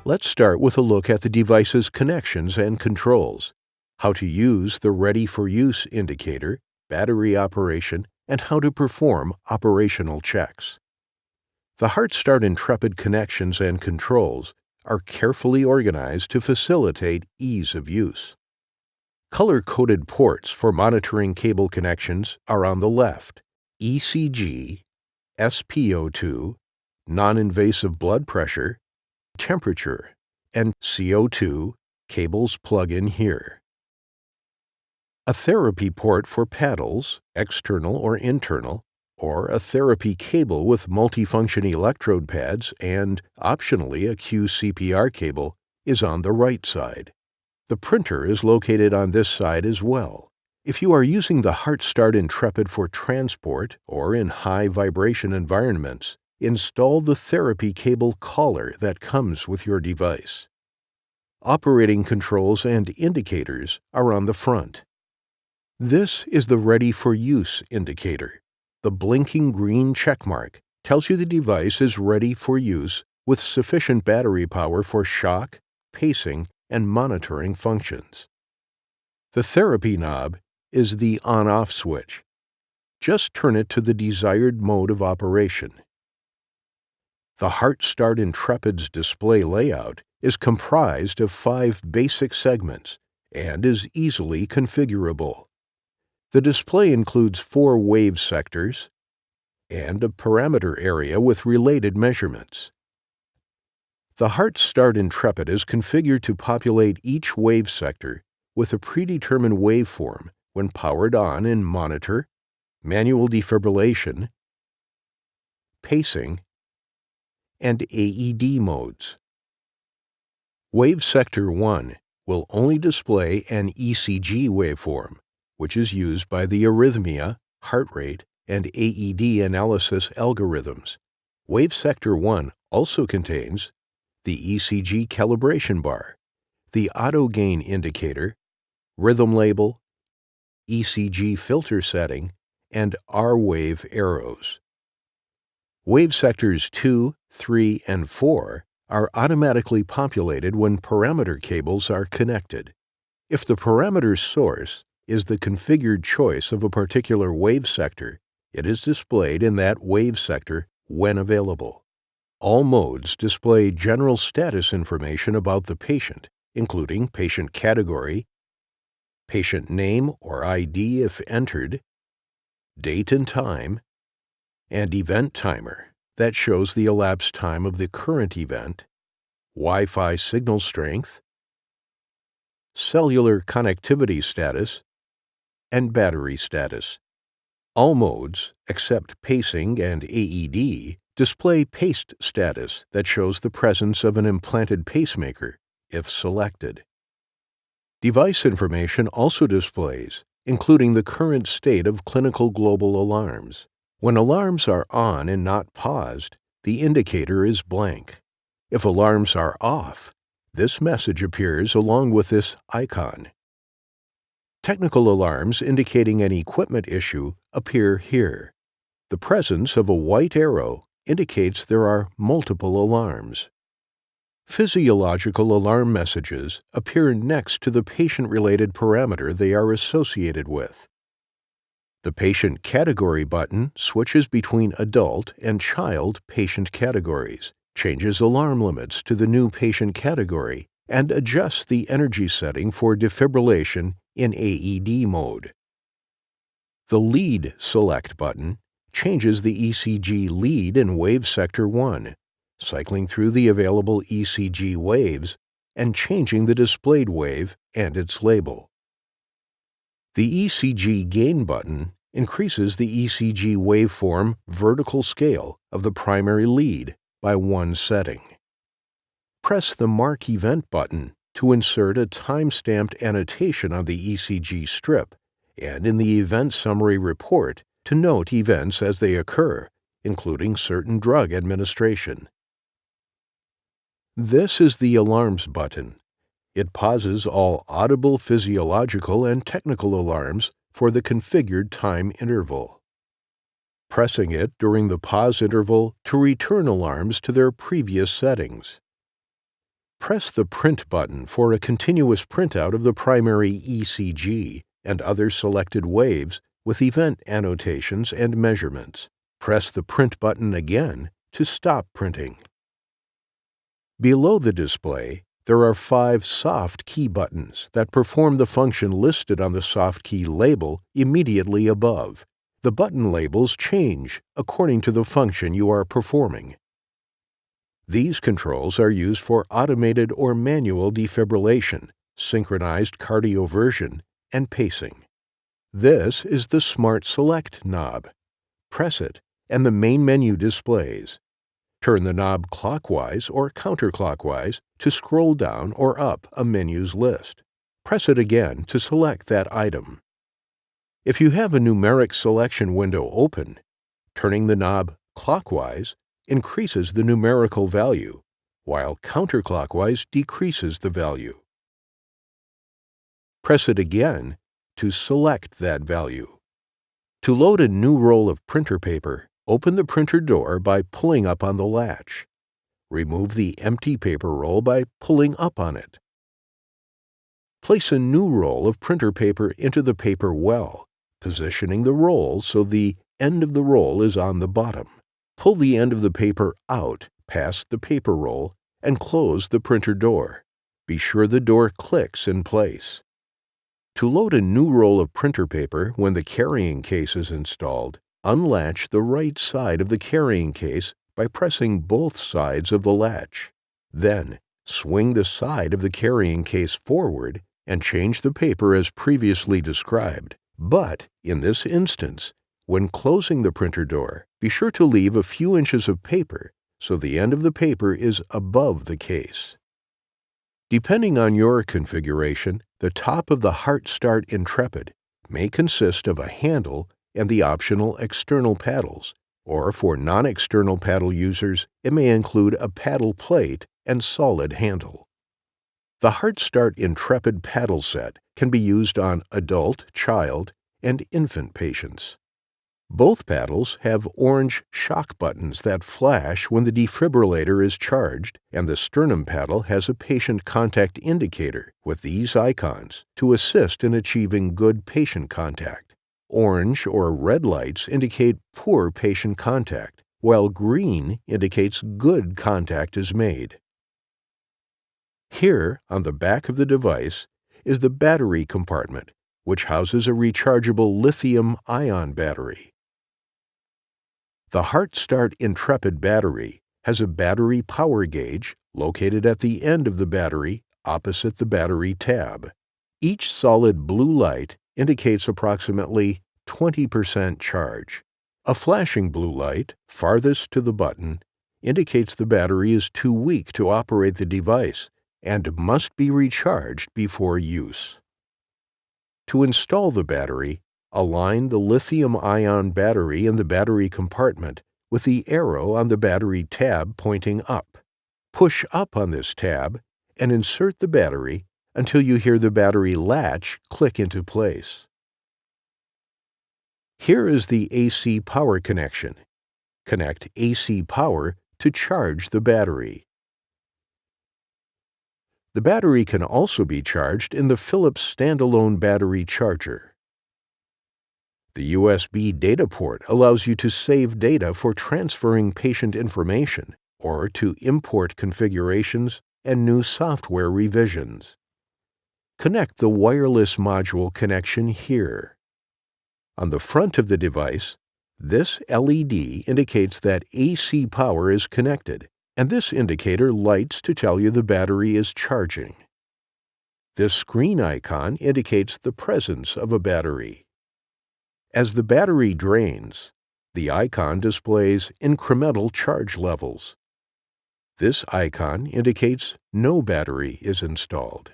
Let's start with a look at the device's connections and controls, how to use the Ready for Use indicator, battery operation, and how to perform operational checks. The HeartStart Intrepid connections and controls are carefully organized to facilitate ease of use. Color-coded ports for monitoring cable connections are on the left: ECG, SpO2, non-invasive blood pressure, temperature, and CO2 cables plug in here. A therapy port for paddles, external or internal, or a therapy cable with multifunction electrode pads and, optionally, a QCPR cable is on the right side. The printer is located on this side as well. If you are using the HeartStart Intrepid for transport or in high vibration environments, install the therapy cable collar that comes with your device. Operating controls and indicators are on the front. This is the Ready for Use indicator. The blinking green checkmark tells you the device is ready for use with sufficient battery power for shock, pacing, and monitoring functions. The therapy knob is the on-off switch. Just turn it to the desired mode of operation. The HeartStart Intrepid's display layout is comprised of 5 basic segments and is easily configurable. The display includes 4 wave sectors and a parameter area with related measurements. The HeartStart Intrepid is configured to populate each wave sector with a predetermined waveform when powered on in monitor, manual defibrillation, pacing, and AED modes. Wave Sector 1 will only display an ECG waveform, which is used by the arrhythmia, heart rate, and AED analysis algorithms. Wave Sector 1 also contains the ECG calibration bar, the auto gain indicator, rhythm label, ECG filter setting, and R-wave arrows. Wave sectors 2, 3, and 4 are automatically populated when parameter cables are connected. If the parameter source is the configured choice of a particular wave sector, it is displayed in that wave sector when available. All modes display general status information about the patient, including patient category, patient name or ID if entered, date and time, and event timer that shows the elapsed time of the current event, Wi-Fi signal strength, cellular connectivity status, and battery status. All modes, except pacing and AED, display paced status that shows the presence of an implanted pacemaker, if selected. Device information also displays, including the current state of clinical global alarms. When alarms are on and not paused, the indicator is blank. If alarms are off, this message appears along with this icon. Technical alarms indicating an equipment issue appear here. The presence of a white arrow indicates there are multiple alarms. Physiological alarm messages appear next to the patient-related parameter they are associated with. The Patient Category button switches between adult and child patient categories, changes alarm limits to the new patient category, and adjusts the energy setting for defibrillation in AED mode. The Lead Select button changes the ECG lead in Wave Sector 1, cycling through the available ECG waves and changing the displayed wave and its label. The ECG Gain button increases the ECG waveform vertical scale of the primary lead by 1 setting. Press the Mark Event button to insert a time-stamped annotation on the ECG strip and in the Event Summary Report to note events as they occur, including certain drug administration. This is the Alarms button. It pauses all audible physiological and technical alarms for the configured time interval. Pressing it during the pause interval to return alarms to their previous settings. Press the Print button for a continuous printout of the primary ECG and other selected waves with event annotations and measurements. Press the Print button again to stop printing. Below the display, there are 5 soft key buttons that perform the function listed on the soft key label immediately above. The button labels change according to the function you are performing. These controls are used for automated or manual defibrillation, synchronized cardioversion, and pacing. This is the Smart Select knob. Press it, and the main menu displays. Turn the knob clockwise or counterclockwise to scroll down or up a menu's list. Press it again to select that item. If you have a numeric selection window open, turning the knob clockwise increases the numerical value, while counterclockwise decreases the value. Press it again to select that value. To load a new roll of printer paper, open the printer door by pulling up on the latch. Remove the empty paper roll by pulling up on it. Place a new roll of printer paper into the paper well, positioning the roll so the end of the roll is on the bottom. Pull the end of the paper out past the paper roll and close the printer door. Be sure the door clicks in place. To load a new roll of printer paper when the carrying case is installed, unlatch the right side of the carrying case by pressing both sides of the latch. Then, swing the side of the carrying case forward and change the paper as previously described. But, in this instance, when closing the printer door, be sure to leave a few inches of paper so the end of the paper is above the case. Depending on your configuration, the top of the Heart Start Intrepid may consist of a handle and the optional external paddles, or for non-external paddle users, it may include a paddle plate and solid handle. The Heart Start Intrepid paddle set can be used on adult, child, and infant patients. Both paddles have orange shock buttons that flash when the defibrillator is charged, and the sternum paddle has a patient contact indicator with these icons to assist in achieving good patient contact. Orange or red lights indicate poor patient contact, while green indicates good contact is made. Here, on the back of the device, is the battery compartment, which houses a rechargeable lithium-ion battery. The Heart Start Intrepid battery has a battery power gauge located at the end of the battery opposite the battery tab. Each solid blue light indicates approximately 20% charge. A flashing blue light, farthest to the button, indicates the battery is too weak to operate the device and must be recharged before use. To install the battery, align the lithium-ion battery in the battery compartment with the arrow on the battery tab pointing up. Push up on this tab and insert the battery until you hear the battery latch click into place. Here is the AC power connection. Connect AC power to charge the battery. The battery can also be charged in the Philips standalone battery charger. The USB data port allows you to save data for transferring patient information or to import configurations and new software revisions. Connect the wireless module connection here. On the front of the device, this LED indicates that AC power is connected, and this indicator lights to tell you the battery is charging. This screen icon indicates the presence of a battery. As the battery drains, the icon displays incremental charge levels. This icon indicates no battery is installed.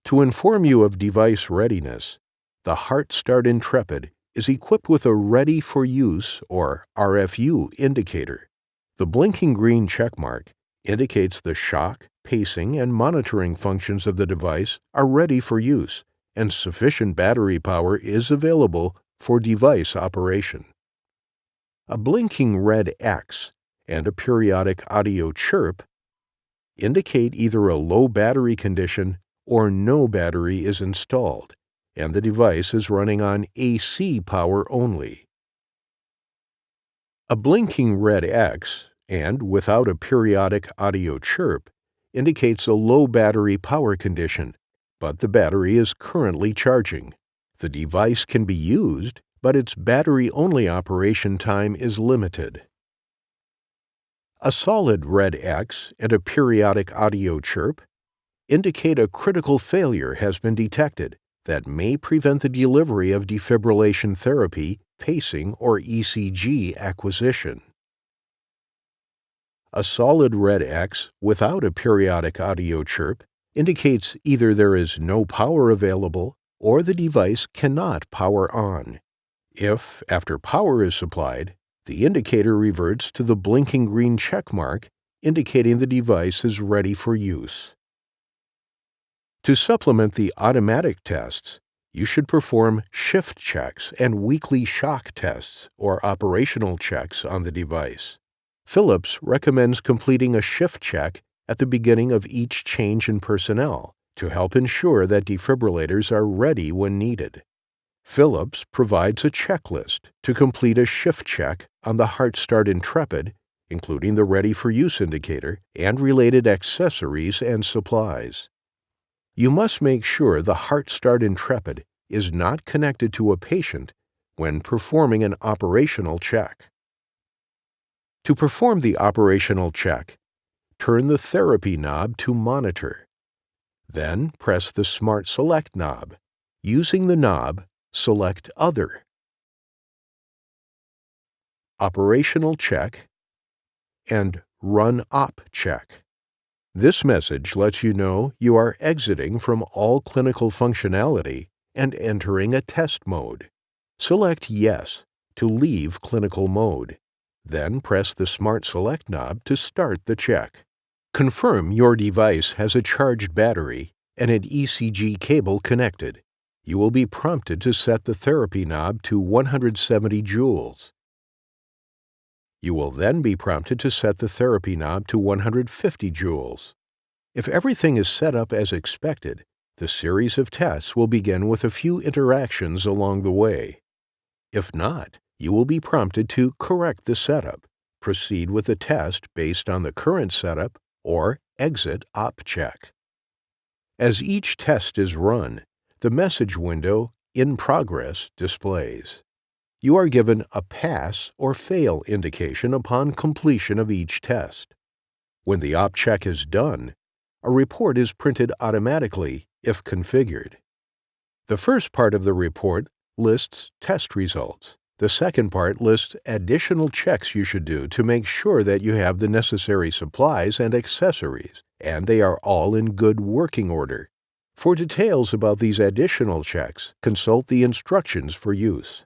To inform you of device readiness, the Heart Start Intrepid is equipped with a Ready for Use or RFU indicator. The blinking green checkmark indicates the shock, pacing, and monitoring functions of the device are ready for use, and sufficient battery power is available for device operation. A blinking red X and a periodic audio chirp indicate either a low battery condition or no battery is installed, and the device is running on AC power only. A blinking red X, and without a periodic audio chirp, indicates a low battery power condition, but the battery is currently charging. The device can be used, but its battery-only operation time is limited. A solid red X and a periodic audio chirp indicate a critical failure has been detected that may prevent the delivery of defibrillation therapy, pacing, or ECG acquisition. A solid red X without a periodic audio chirp indicates either there is no power available or the device cannot power on. If, after power is supplied, the indicator reverts to the blinking green check mark, indicating the device is ready for use. To supplement the automatic tests, you should perform shift checks and weekly shock tests or operational checks on the device. Philips recommends completing a shift check at the beginning of each change in personnel to help ensure that defibrillators are ready when needed. Philips provides a checklist to complete a shift check on the HeartStart Intrepid, including the Ready for Use indicator and related accessories and supplies. You must make sure the HeartStart Intrepid is not connected to a patient when performing an operational check. To perform the operational check, turn the therapy knob to Monitor. Then press the Smart Select knob. Using the knob, select Other. Operational check and Run Op check. This message lets you know you are exiting from all clinical functionality and entering a test mode. Select Yes to leave clinical mode. Then press the Smart Select knob to start the check. Confirm your device has a charged battery and an ECG cable connected. You will be prompted to set the therapy knob to 170 joules. You will then be prompted to set the therapy knob to 150 joules. If everything is set up as expected, the series of tests will begin with a few interactions along the way. If not, you will be prompted to correct the setup, proceed with the test based on the current setup, or exit op check. As each test is run, the message window In Progress displays. You are given a pass or fail indication upon completion of each test. When the op check is done, a report is printed automatically if configured. The first part of the report lists test results. The second part lists additional checks you should do to make sure that you have the necessary supplies and accessories, and they are all in good working order. For details about these additional checks, consult the instructions for use.